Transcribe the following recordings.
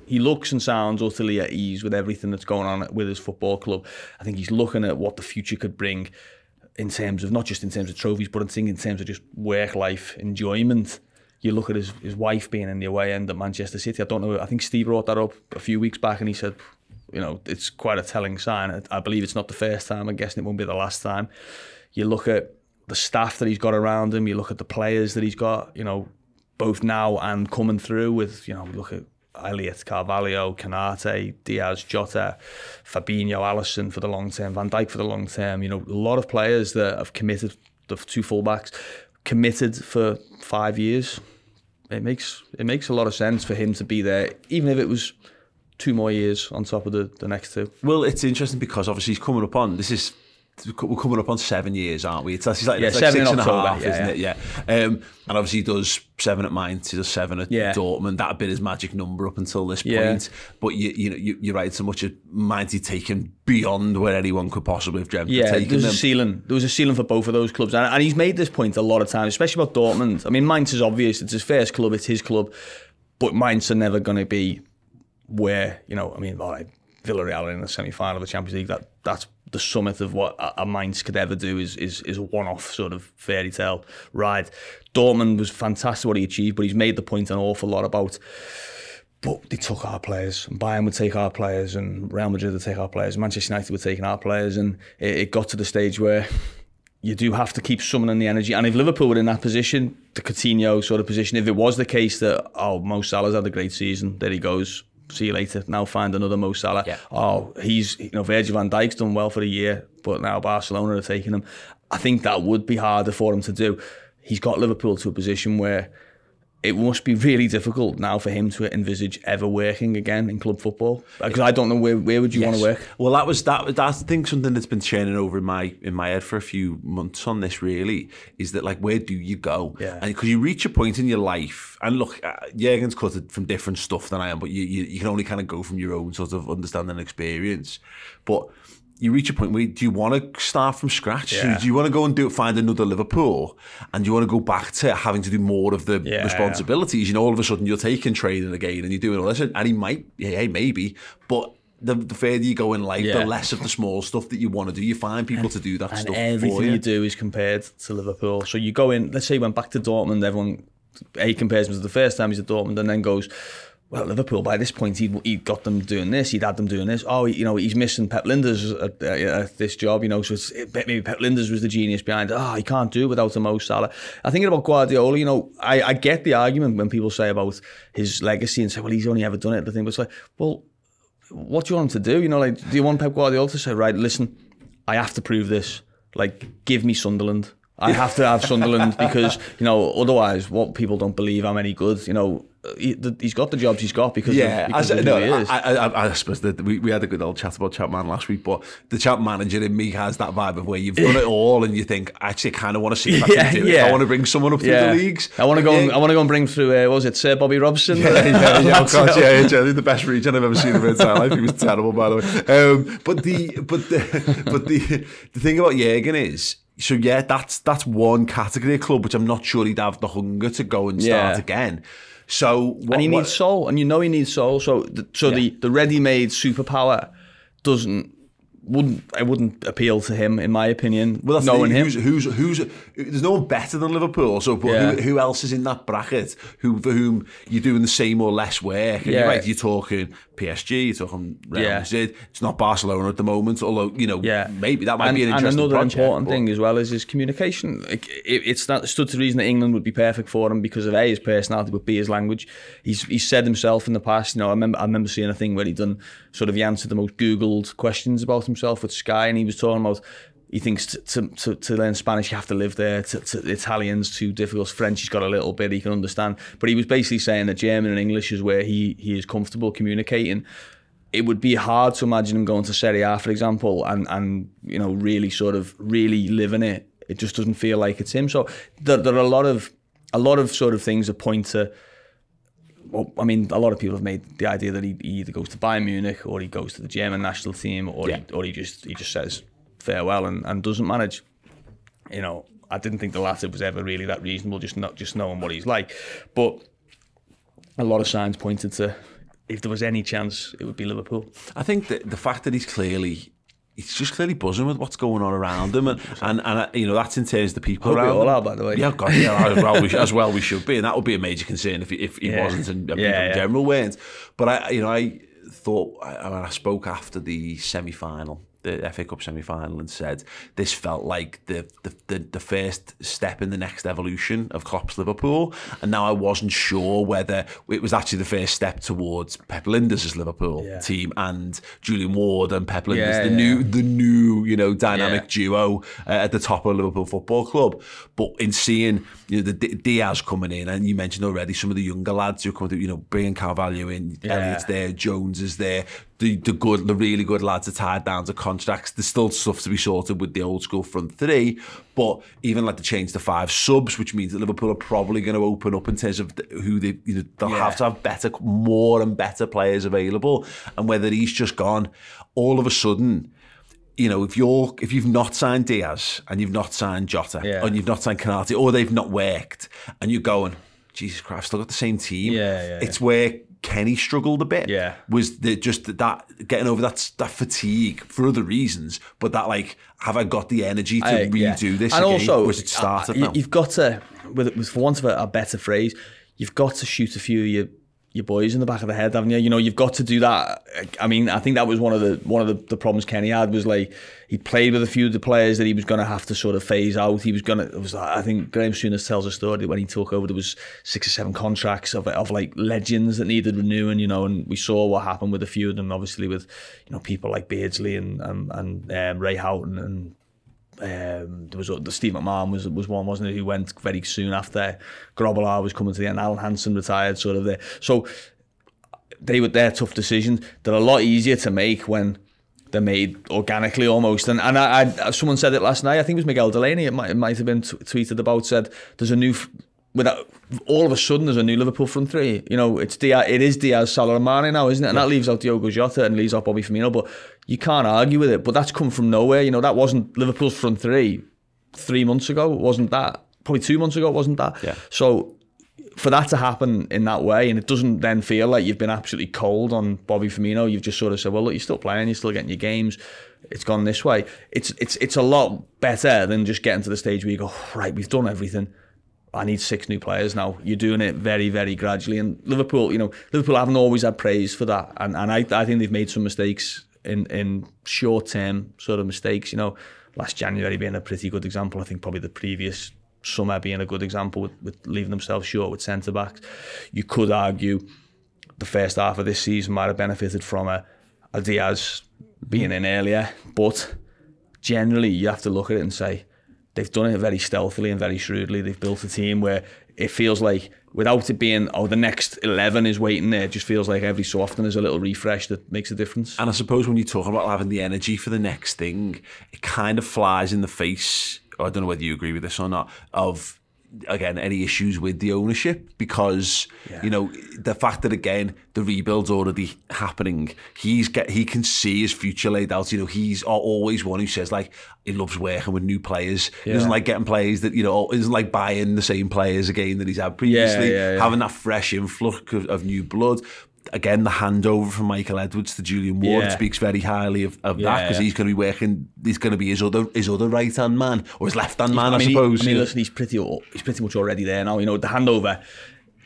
he looks and sounds utterly at ease with everything that's going on with his football club. I think he's looking at what the future could bring in terms of, not just in terms of trophies, but I think in terms of just work-life enjoyment. You look at his wife being in the away end at Manchester City. I don't know, I think Steve brought that up a few weeks back and he said, you know, it's quite a telling sign. I believe it's not the first time. I'm guessing it won't be the last time. You look at the staff that he's got around him. You look at the players that he's got, you know, both now and coming through with, you know, look at Elliott, Carvalho, Canate, Diaz, Jota, Fabinho, Alisson for the long term, Van Dijk for the long term. You know, a lot of players that have committed, the two fullbacks, committed for 5 years. It makes a lot of sense for him to be there, even if it was 2 more years on top of the next 2. Well, it's interesting because obviously he's coming up on, we're coming up on 7 years, aren't we? It's like 7 6 in and October, a half, isn't it? Yeah. And obviously he does 7 at Mainz, he does 7 at Dortmund. That had been his magic number up until this point. But you're right, so much of Mainz he'd taken beyond where anyone could possibly have dreamt of taking them. There was a ceiling for both of those clubs. And he's made this point a lot of times, especially about Dortmund. I mean, Mainz is obvious, it's his first club, it's his club. But Mainz are never going to be where, you know, I mean, all right, Villarreal in the semi-final of the Champions League, that's the summit of what a Mainz could ever do is a one-off sort of fairy tale ride. Dortmund was fantastic what he achieved, but he's made the point an awful lot about, but they took our players, and Bayern would take our players, and Real Madrid would take our players, and Manchester United were taking our players, and it got to the stage where you do have to keep summoning the energy. And if Liverpool were in that position, the Coutinho sort of position, if it was the case that, oh, Mo Salah's had a great season, there he goes, see you later, now find another Mo Salah. Yeah. Oh, he's, you know, Virgil van Dijk's done well for a year, but now Barcelona are taking him. I think that would be harder for him to do. He's got Liverpool to a position where it must be really difficult now for him to envisage ever working again in club football. Because I don't know where would you want to work. Well, that's I think something that's been churning over in my head for a few months on this really is that, like, where do you go? Yeah. And because you reach a point in your life, and look, Jurgen's cut it from different stuff than I am, but you can only kind of go from your own sort of understanding and experience. But you reach a point where, do you want to start from scratch? Yeah. Do you want to go and find another Liverpool, and do you want to go back to having to do more of the responsibilities? You know, all of a sudden you're taking training again and you're doing all this, and he might, maybe, but the further you go in life, the less of the small stuff that you want to do. You find people to do that stuff for you. And everything you do is compared to Liverpool. So you go in, let's say you went back to Dortmund, everyone, compares him to the first time he's at Dortmund, and then goes, well, Liverpool, by this point, he'd got them doing this, he'd had them doing this. Oh, you know, he's missing Pep Lijnders at this job, you know, so maybe Pep Lijnders was the genius behind it. Oh, he can't do it without a Mo Salah. I think about Guardiola, you know, I get the argument when people say about his legacy and say, well, he's only ever done it. The thing, but it's like, well, what do you want him to do? You know, like, do you want Pep Guardiola to say, right, listen, I have to prove this. Like, give me Sunderland. I have to have Sunderland because, you know, otherwise, what people don't believe I'm any good, you know, he's got the jobs he's got because of who he is. I suppose that we had a good old chat about Chapman last week, but the champ manager in me has that vibe of where you've done it all and you think, actually, I kind of want to see if I can do it. I want to bring someone up through the leagues. I want to go and bring through, what was it, Sir Bobby Robson? Of course, the best region I've ever seen in my entire life. He was terrible, by the way. But the thing about Jurgen is, so yeah, that's one category of club which I'm not sure he'd have the hunger to go and start again. So and he needs soul, and you know he needs soul. So the ready-made superpower wouldn't appeal to him, in my opinion. Well, that's knowing him. There's no one better than Liverpool. So who else is in that bracket? For whom you're doing the same or less work? And you're right, you're talking PSG, you're talking Real Madrid. It's not Barcelona at the moment, although, you know, maybe that might be an interesting and another project, important thing as well is his communication. It's not stood to reason that England would be perfect for him because of A, his personality, but B, his language. He's said himself in the past, you know, I remember seeing a thing where he answered the most Googled questions about himself with Sky, and he was talking about, he thinks to learn Spanish you have to live there, to Italian's too difficult, French he's got a little bit he can understand, but he was basically saying that German and English is where he is comfortable communicating. It would be hard to imagine him going to Serie A, for example, and you know, really living it. It just doesn't feel like it's him. So there are a lot of sort of things that point to, well, I mean, a lot of people have made the idea that he either goes to Bayern Munich or he goes to the German national team, or he just says farewell and doesn't manage. You know, I didn't think the latter was ever really that reasonable, just knowing what he's like. But a lot of signs pointed to if there was any chance, it would be Liverpool. I think that the fact that he's just clearly buzzing with what's going on around him, and you know, that's in terms of the people Hope around we all him. are, by the way. Yeah, God, yeah, as well we should be, and that would be a major concern if he wasn't, and people in general weren't. But I thought, I spoke after the semi-final, the FA Cup semi-final, and said this felt like the first step in the next evolution of Klopp's Liverpool, and now I wasn't sure whether it was actually the first step towards Pep Lijnders' Liverpool team and Julian Ward and Pep Lijnders, the new you know, dynamic duo at the top of Liverpool Football Club. But in seeing, you know, the Diaz coming in, and you mentioned already some of the younger lads who come through, you know, bringing Carvalho in, Elliott's there, Jones is there. The really good lads are tied down to contracts. There's still stuff to be sorted with the old school front three, but even like the change to 5 subs, which means that Liverpool are probably going to open up in terms of who they'll have to have more and better players available. And whether he's just gone, all of a sudden, you know, if you've not signed Diaz and you've not signed Jota and you've not signed Canati, or they've not worked, and you're going, Jesus Christ, I've still got the same team. It's where Kenny struggled a bit. Was that getting over that fatigue for other reasons, but that, like, have I got the energy to redo this and again? Also, was it started now? You've got to, with for want of a better phrase, you've got to shoot a few of your boys in the back of the head, haven't you? You know, you've got to do that. I mean, I think that was one of the problems Kenny had, was like, he played with a few of the players that he was going to have to sort of phase out. He was going to, I think Graham Souness tells a story that when he took over, there was 6 or 7 contracts of like legends that needed renewing, you know, and we saw what happened with a few of them, obviously, with, you know, people like Beardsley and Ray Houghton, and there was the Steve McMahon was one, wasn't it, who went very soon after. Grobbelaar was coming to the end. Alan Hansen retired sort of there. So they're tough decisions. They're a lot easier to make when they're made organically almost. And I someone said it last night, I think it was Miguel Delaney, it might have been tweeted about, said there's a new, without all of a sudden there's a new Liverpool front three. You know, it is Diaz, Salah and Mane now, isn't it? And that leaves out Diogo Jota and leaves out Bobby Firmino, but you can't argue with it. But that's come from nowhere. You know, that wasn't Liverpool's front three 3 months ago. It wasn't that. Probably 2 months ago, it wasn't that. So for that to happen in that way, and it doesn't then feel like you've been absolutely cold on Bobby Firmino, you've just sort of said, well, look, you're still playing, you're still getting your games, it's gone this way. It's a lot better than just getting to the stage where you go, right, we've done everything, I need 6 new players now. You're doing it very, very gradually. And Liverpool, you know, Liverpool haven't always had praise for that. And I think they've made some mistakes in short-term sort of mistakes. You know, last January being a pretty good example. I think probably the previous summer being a good example with leaving themselves short with centre-backs. You could argue the first half of this season might have benefited from a Diaz being in earlier. But generally, you have to look at it and say, they've done it very stealthily and very shrewdly. They've built a team where it feels like, without it being, the next 11 is waiting there, it just feels like every so often there's a little refresh that makes a difference. And I suppose when you're talking about having the energy for the next thing, it kind of flies in the face, I don't know whether you agree with this or not, of, again, any issues with the ownership, because you know, the fact that, again, the rebuild's already happening, he can see his future laid out. You know, he's always one who says, like, he loves working with new players. He doesn't like getting players that, you know, isn't like buying the same players again that he's had previously. Having that fresh influx of new blood. Again, the handover from Michael Edwards to Julian Ward speaks very highly of that, because he's going to be working. He's going to be his other right hand man, or his left hand man, I suppose. Listen, he's pretty much already there now. You know, the handover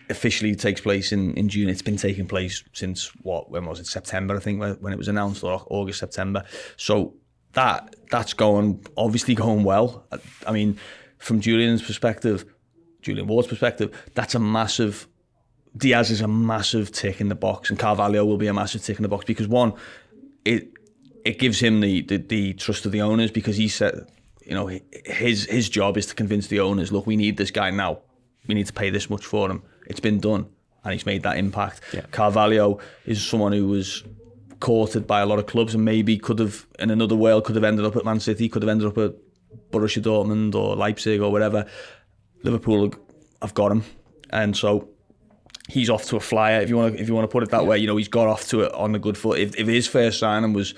officially takes place in June. It's been taking place since when was it? September, I think, when it was announced, or August, September. So that's obviously going well. I mean, from Julian Ward's perspective, that's a massive. Diaz is a massive tick in the box, and Carvalho will be a massive tick in the box, because one, it gives him the trust of the owners, because he said, you know, his job is to convince the owners, look, we need this guy now, we need to pay this much for him. It's been done, and he's made that impact. Carvalho is someone who was courted by a lot of clubs, and maybe could have, in another world, could have ended up at Man City, could have ended up at Borussia Dortmund or Leipzig or whatever. Liverpool have got him, and so he's off to a flyer, if you want to put it that way. You know, he's got off to it on a good foot. If his first signing was,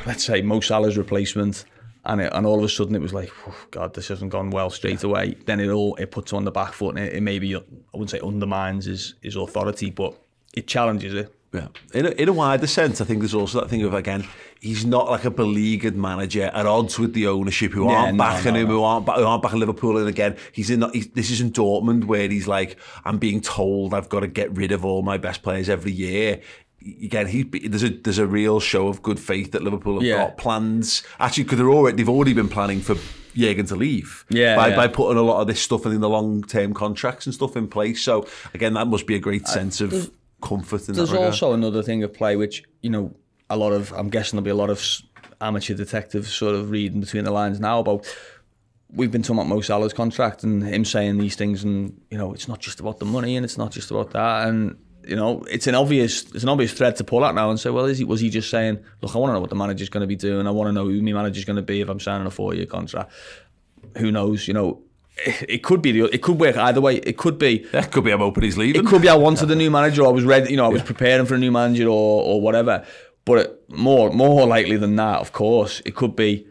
let's say, Mo Salah's replacement, and all of a sudden it was like, oh God, this hasn't gone well straight away, then it puts him on the back foot, and it maybe, I wouldn't say undermines his authority, but it challenges it. Yeah, in a wider sense, I think there's also that thing of, again, he's not like a beleaguered manager at odds with the ownership who aren't backing him, who aren't backing Liverpool. And again, this isn't Dortmund where he's like, I'm being told I've got to get rid of all my best players every year. Again, there's a real show of good faith that Liverpool have got plans. Actually, because they've already been planning for Jurgen to leave by putting a lot of this stuff in the long-term contracts and stuff in place. So again, that must be a great sense of comfort in that regard. There's also another thing of play which, you know, I'm guessing there'll be a lot of amateur detectives sort of reading between the lines now about, we've been talking about Mo Salah's contract and him saying these things, and, you know, it's not just about the money and it's not just about that, and, you know, it's an obvious thread to pull out now and say, well, was he just saying, look, I want to know what the manager's going to be doing, I want to know who my manager's going to be if I'm signing a 4-year contract. Who knows, you know. It could be it could work either way. It could be I'm hoping he's leaving. It could be I wanted a new manager, or I was ready, you know, I was preparing for a new manager, or whatever. But more likely than that, of course, it could be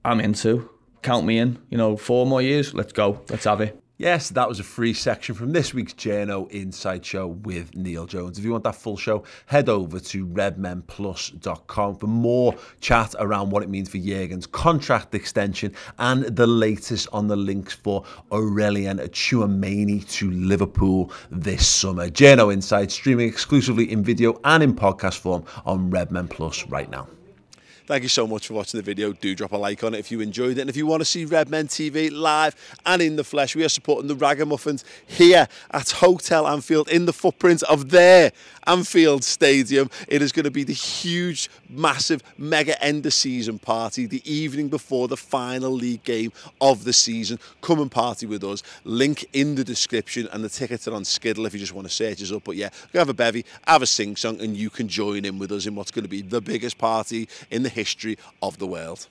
I'm into. Count me in. You know, 4 more years. Let's go. Let's have it. Yes, that was a free section from this week's Journo Inside Show with Neil Jones. If you want that full show, head over to redmenplus.com for more chat around what it means for Jurgen's contract extension and the latest on the links for Aurelien Tchouameni to Liverpool this summer. Journo Inside streaming exclusively in video and in podcast form on Redmen Plus right now. Thank you so much for watching the video. Do drop a like on it if you enjoyed it. And if you want to see Redmen TV live and in the flesh, we are supporting the Ragamuffins here at Hotel Anfield in the footprint of their Anfield Stadium. It is going to be the huge, massive, mega end of season party the evening before the final league game of the season. Come and party with us. Link in the description, and the tickets are on Skiddle if you just want to search us up. But yeah, go have a bevy, have a sing-song, and you can join in with us in what's going to be the biggest party in the history of the world.